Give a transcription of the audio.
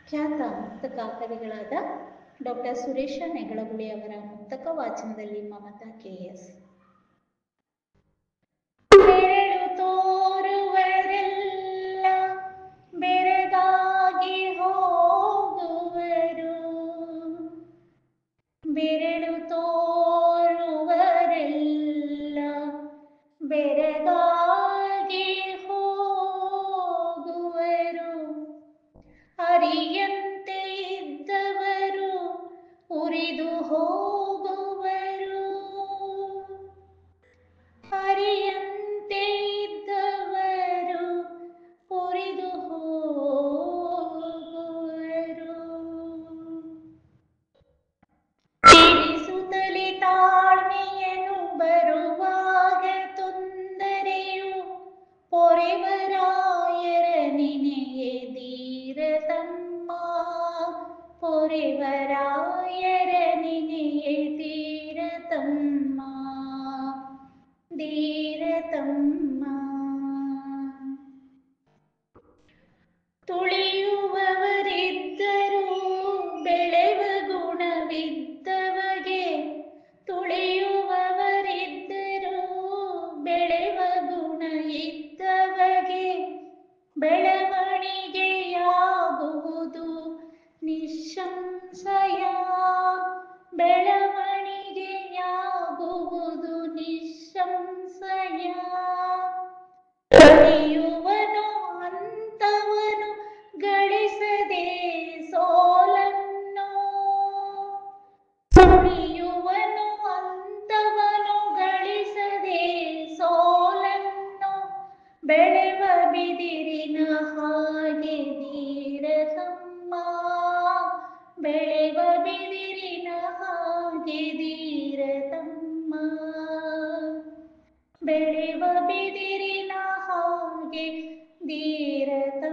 ಖ್ಯಾತ ಮುಕ್ತಕ ಕವಿಗಳಾದ ಡಾಕ್ಟರ್ ಸುರೇಶ ನೆಗಳಗುಳಿ ಅವರ ಮುಕ್ತಕ ವಾಚನದಲ್ಲಿ ಮಮತಾ ಕೆಎಸ್. ಬೆರಳು ತೋರುವರೆಲ್ಲ ಬೆರಗಾಗಿ ಹೋಗುವರು, ಬೆರಳು ತೋರುವರೆಲ್ಲ ಬೆರಗಾಗಿ ಹೋಗುವರು, ಅರಿಯಂತೆ ಇದ್ದವರು ಉರಿದು ಹೋಗುವರು, ಅರಿಯಂತೆ ಇದ್ದವರು ಉರಿದು ಹೋಗುವರು. ತಿಳಿಸುತ್ತಲೇ ತಾಳ್ಮೆಯನ್ನು ಬರುವಾಗ ತೊಂದರೆಯು ಪೊರೆವರಾಯರ ನೆನೆಯೇ ಧೀರತಮ್ಮ, ಪೊರೆವರಾಯರ ನೆನೆಯೇ ಧೀರತಮ್ಮ, ಧೀರತಮ್ಮ. ತುಳಿಯುವವರಿದ್ದರೂ ಬೆಳೆವ ಗುಣವಿದ್ದವಗೆ, ತುಳಿಯುವವರಿದ್ದರೂ ಬೆಳೆವ ಗುಣ ಇದ್ದವಗೆ, ಬೆಳವಣಿಗೆಯಾಗುವುದು ನಿಸ್ಸಂಶಯ, ಬೆಳವಣಿಗೆಯಾಗುವುದು ನಿಸ್ಸಂಶಯ. ಕಲಿಯುವನು ಅಂತವನು ಗಳಿಸದೆ ಸೋಲನ್ನು, ತುಳಿಯುವನು ಅಂತವನು ಗಳಿಸದೆ ಸೋಲನ್ನು, ಬೆಳೆವ ಬಿದಿರಿನ ಹಾಗೆ ಧೀರತಮ್ಮ, ಬೆಳೆವ ಬಿದಿರಿನ ಹಾಗೆ ಧೀರತಮ್ಮ, ಬೆಳೆವ ಬಿದಿರಿನ ಹಾಗೆ ಧೀರತಮ್ಮ.